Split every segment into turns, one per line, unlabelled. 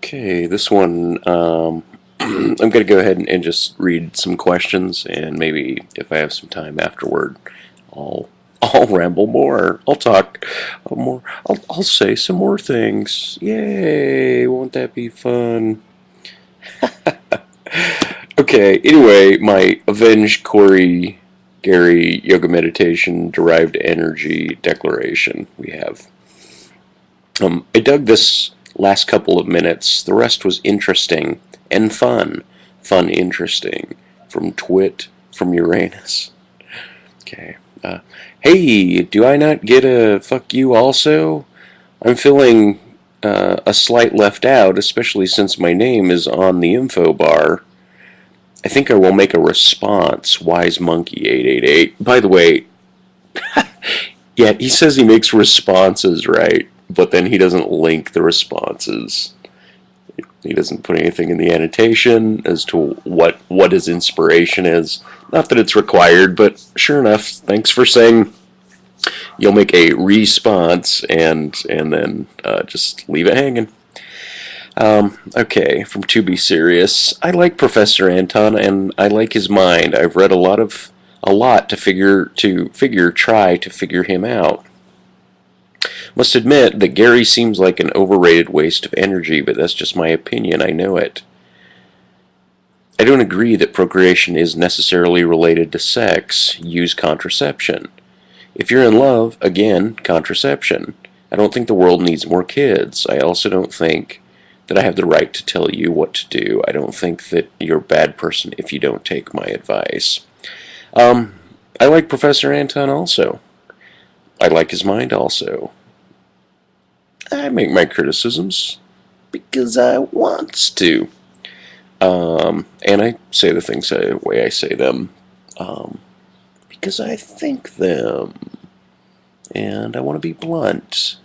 Okay, this one, I'm going to go ahead and just read some questions, and maybe if I have some time afterward, I'll I'll ramble more. I'll talk more. I'll say some more things. Yay! Won't that be fun? Okay. Anyway, my Avenge Corey Gary Yoga Meditation Derived Energy Declaration. We have. I dug this last couple of minutes. The rest was interesting and fun. Fun, interesting. From Twit, from Uranus. Okay. Hey, do I not get a fuck you also? I'm feeling a slight left out, especially since my name is on the info bar. I think I will make a response, Wise Monkey 888. By the way, yeah, he says he makes responses, right? But then he doesn't link the responses. He doesn't put anything in the annotation as to what his inspiration is. Not that it's required, but sure enough, thanks for saying you'll make a response and then just leave it hanging. Okay, from To Be Serious. I like Professor Anton and I like his mind. I've read a lot to try to figure him out. Must admit that Gary seems like an overrated waste of energy, but that's just my opinion. I know it. I don't agree that procreation is necessarily related to sex. Use contraception. If you're in love, again, contraception. I don't think the world needs more kids. I also don't think that I have the right to tell you what to do. I don't think that you're a bad person if you don't take my advice. I like Professor Anton also. I like his mind also. I make my criticisms because I want to. And I say the things the way I say them because I think them. And I want to be blunt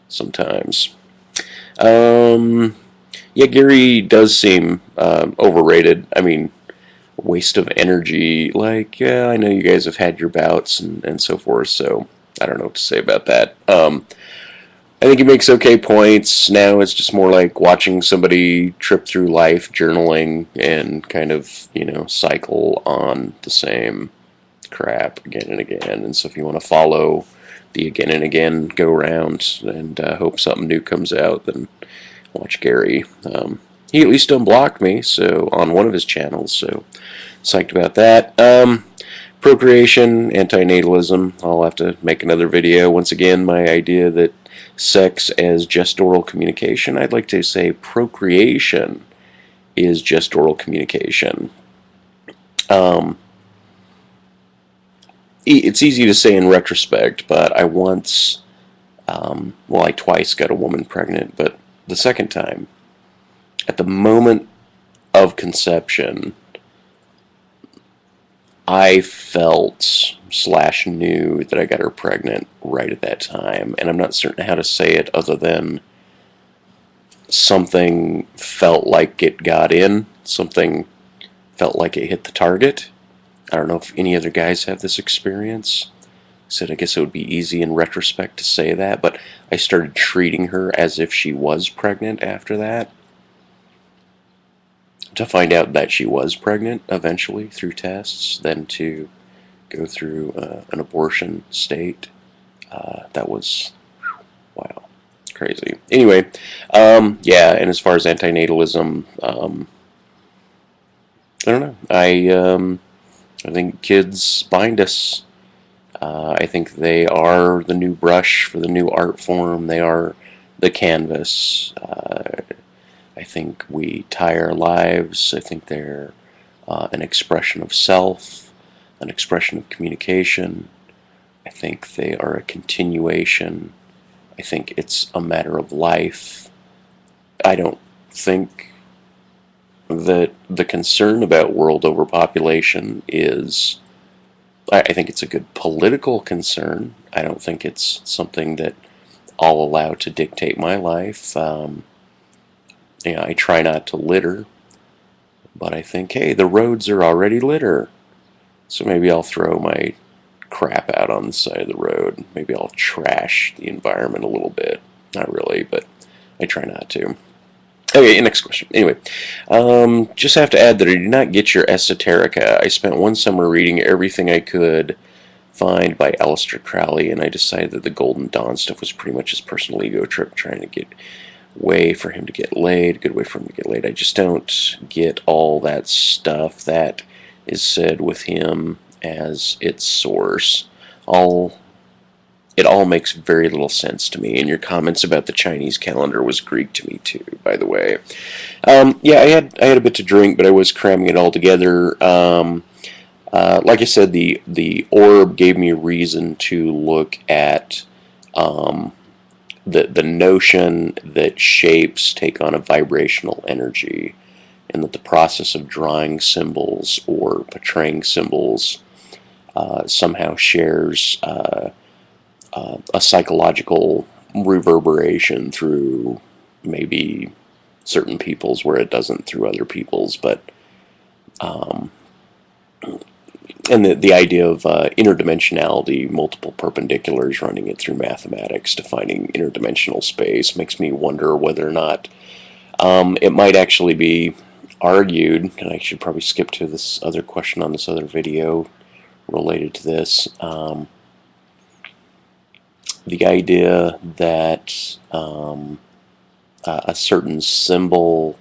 sometimes. Yeah, Gary does seem overrated. I mean, waste of energy. Like, yeah, I know you guys have had your bouts and so forth, so I don't know what to say about that. I think he makes okay points. Now it's just more like watching somebody trip through life, journaling, and kind of, cycle on the same crap again and again. And so if you want to follow the again and again go round and hope something new comes out, then watch Gary. He at least unblocked me so on one of his channels, so psyched about that. Procreation, antinatalism. I'll have to make another video. Once again, my idea that sex as just oral communication. I'd like to say procreation is just oral communication. It's easy to say in retrospect, but I once, I twice got a woman pregnant, but the second time, at the moment of conception, I felt / knew that I got her pregnant right at that time, and I'm not certain how to say it other than something felt like it got in, something felt like it hit the target. I don't know if any other guys have this experience. I guess it would be easy in retrospect to say that, but I started treating her as if she was pregnant after that, to find out that she was pregnant eventually through tests, then to go through an abortion state. That was, wow, crazy. Anyway, yeah, and as far as antinatalism, I don't know. I think kids bind us. I think they are the new brush for the new art form. They are the canvas. I think we tie our lives. I think they're an expression of self, an expression of communication. I think they are a continuation. I think it's a matter of life. I don't think that the concern about world overpopulation is, I think it's a good political concern. I don't think it's something that I'll allow to dictate my life. I try not to litter, but I think, hey, the roads are already litter, so maybe I'll throw my crap out on the side of the road. Maybe I'll trash the environment a little bit. Not really, but I try not to. Okay, next question. Anyway, just have to add that I did not get your esoterica. I spent one summer reading everything I could find by Aleister Crowley, and I decided that the Golden Dawn stuff was pretty much his personal ego trip, trying to get way for him to get laid, good way for him to get laid. I just don't get all that stuff that is said with him as its source. It all makes very little sense to me. And your comments about the Chinese calendar was Greek to me too, by the way. Yeah, I had a bit to drink, but I was cramming it all together. Like I said, the orb gave me a reason to look at the notion that shapes take on a vibrational energy, and that the process of drawing symbols or portraying symbols somehow shares a psychological reverberation through maybe certain people's where it doesn't through other people's, but and the idea of interdimensionality, multiple perpendiculars, running it through mathematics, defining interdimensional space, makes me wonder whether or not it might actually be argued, and I should probably skip to this other question on this other video related to this, the idea that a certain symbol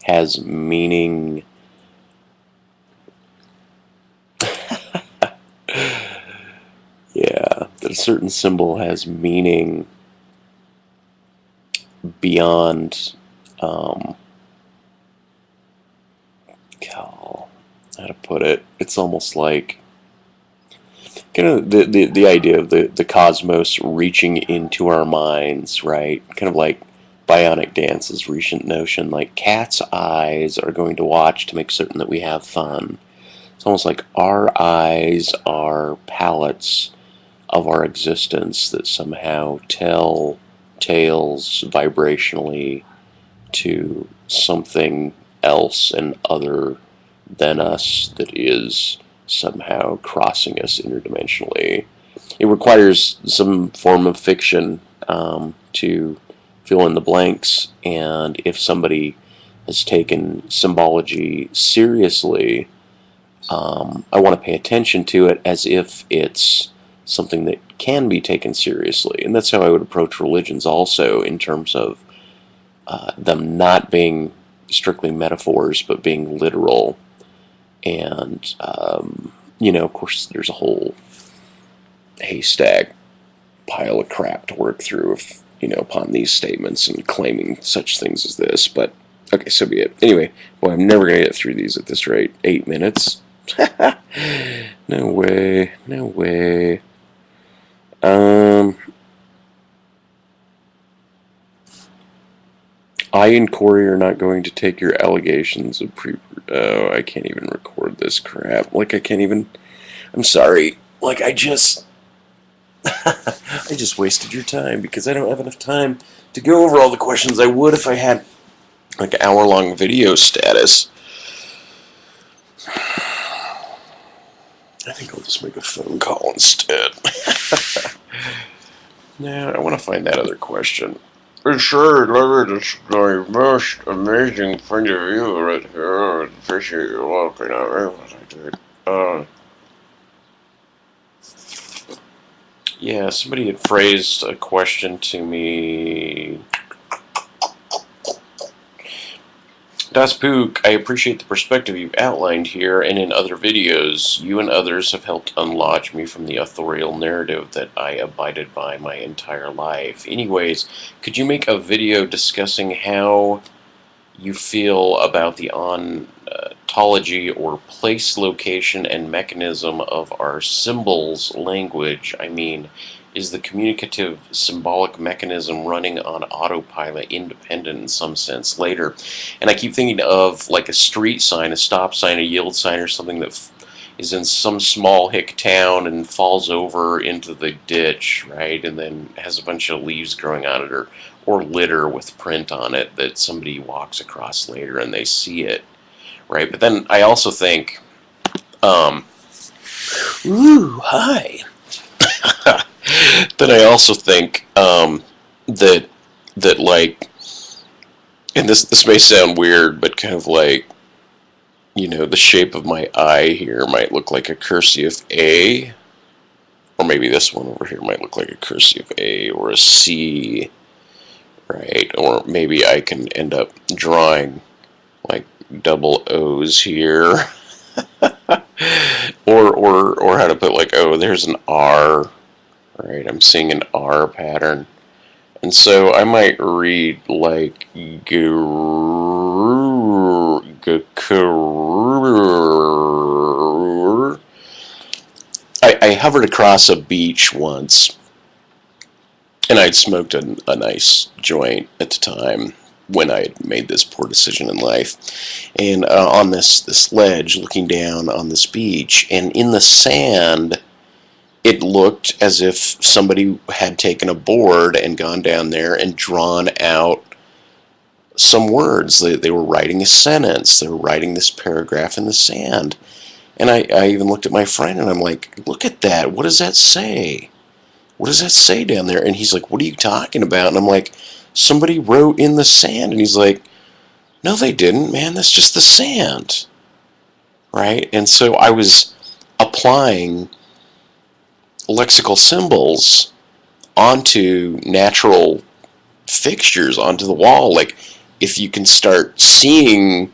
has meaning. Yeah, that a certain symbol has meaning beyond, how to put it. It's almost like kind of the idea of the cosmos reaching into our minds, right? Kind of like Bionic Dance's recent notion, like cat's eyes are going to watch to make certain that we have fun. It's almost like our eyes are palettes of our existence that somehow tell tales vibrationally to something else and other than us that is somehow crossing us interdimensionally. It requires some form of fiction to fill in the blanks, and if somebody has taken symbology seriously, I want to pay attention to it as if it's something that can be taken seriously. And that's how I would approach religions also, in terms of them not being strictly metaphors, but being literal. And, of course, there's a whole haystack pile of crap to work through if, upon these statements and claiming such things as this. But, okay, so be it. Anyway, boy, I'm never going to get through these at this rate. 8 minutes. No way. No way. I and Corey are not going to take your allegations of Oh, I can't even record this crap. Like, I can't even... I'm sorry. Like, I just wasted your time because I don't have enough time to go over all the questions I would if I had, like, an hour-long video status. I think I'll just make a phone call instead. Nah, I want to find that other question. Sure, Larry, it's my most amazing point of view right here. I appreciate you looking at me what I did. Yeah, somebody had phrased a question to me. Dospook, I appreciate the perspective you've outlined here and in other videos. You and others have helped unlodge me from the authorial narrative that I abided by my entire life. Anyways, could you make a video discussing how you feel about the ontology or place, location, and mechanism of our symbols language? I mean, is the communicative symbolic mechanism running on autopilot independent in some sense later? And I keep thinking of like a street sign, a stop sign, a yield sign, or something that is in some small hick town and falls over into the ditch, right? And then has a bunch of leaves growing on it, or litter with print on it that somebody walks across later and they see it, right? But then I also think, ooh, hi. Then I also think that like And this may sound weird, but kind of like, the shape of my eye here might look like a cursive A, or maybe this one over here might look like a cursive A or a C, right? Or maybe I can end up drawing like double O's here, or how to put like, oh, there's an R, right? I'm seeing an R pattern. And so I might read like I hovered across a beach once, and I'd smoked a nice joint at the time when I had made this poor decision in life. And on this ledge, looking down on this beach, and in the sand, it looked as if somebody had taken a board and gone down there and drawn out some words. They were writing a sentence. They were writing this paragraph in the sand. And I even looked at my friend and I'm like, look at that. What does that say? What does that say down there? And he's like, what are you talking about? And I'm like, somebody wrote in the sand. And he's like, no, they didn't, man. That's just the sand. Right? And so I was applying lexical symbols onto natural fixtures, onto the wall. Like, if you can start seeing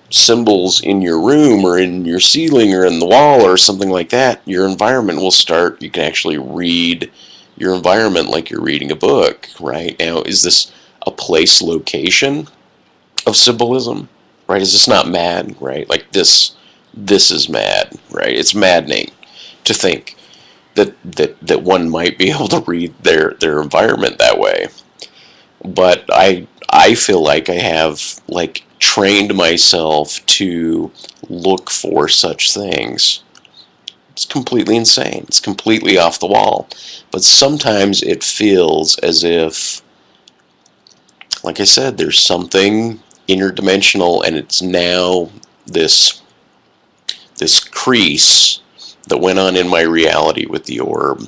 symbols in your room or in your ceiling or in the wall or something like that, your environment will start, you can actually read your environment like you're reading a book, right? Now, is this a place location of symbolism, right? Is this not mad, right? Like this is mad, right? It's maddening to think that one might be able to read their environment that way. But I feel like I have like trained myself to look for such things. It's completely insane. It's completely off the wall. But sometimes it feels as if, like I said, there's something interdimensional, and it's now this crease that went on in my reality with the orb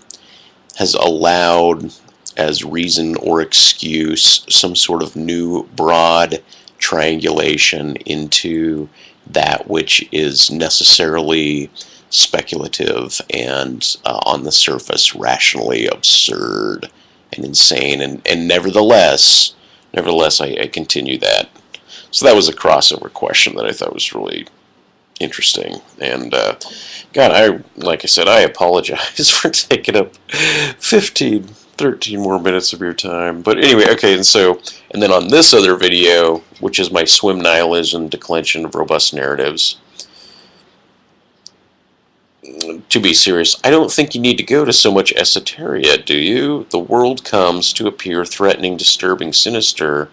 has allowed, as reason or excuse, some sort of new broad triangulation into that which is necessarily speculative and on the surface rationally absurd and insane. And nevertheless I continue that. So that was a crossover question that I thought was really interesting. And God, like I said, I apologize for taking up 13 more minutes of your time. But anyway, okay, and then on this other video, which is my swim nihilism declension of robust narratives, to be serious, I don't think you need to go to so much esoteria, do you? The world comes to appear threatening, disturbing, sinister,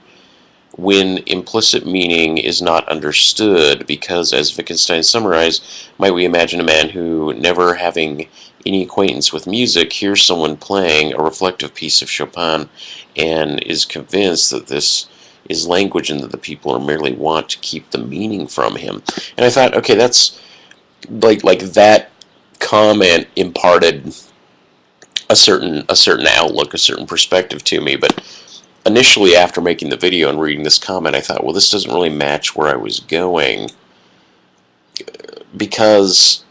when implicit meaning is not understood, because, as Wittgenstein summarized, might we imagine a man who, never having any acquaintance with music, hears someone playing a reflective piece of Chopin and is convinced that this is language and that the people are merely want to keep the meaning from him. And I thought, okay, that's like that comment imparted a certain outlook, a certain perspective to me. But initially, after making the video and reading this comment, I thought, well, this doesn't really match where I was going, because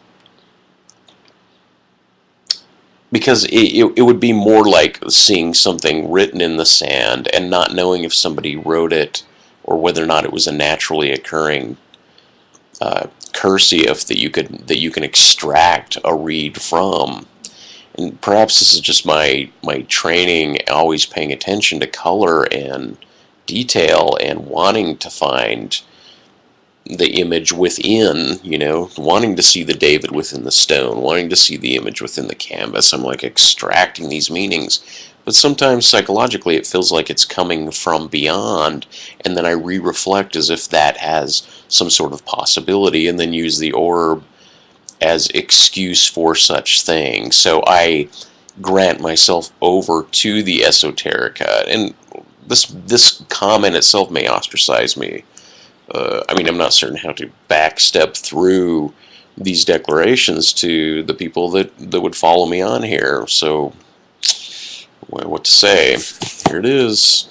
it would be more like seeing something written in the sand and not knowing if somebody wrote it or whether or not it was a naturally occurring cursive that you can extract a read from. And perhaps this is just my training, always paying attention to color and detail and wanting to find the image within, wanting to see the David within the stone, wanting to see the image within the canvas. I'm like extracting these meanings. But sometimes psychologically it feels like it's coming from beyond, and then I re-reflect as if that has some sort of possibility, and then use the orb as excuse for such things. So I grant myself over to the esoterica, and this comment itself may ostracize me. I'm not certain how to backstep through these declarations to the people that would follow me on here. So, well, what to say? Here it is.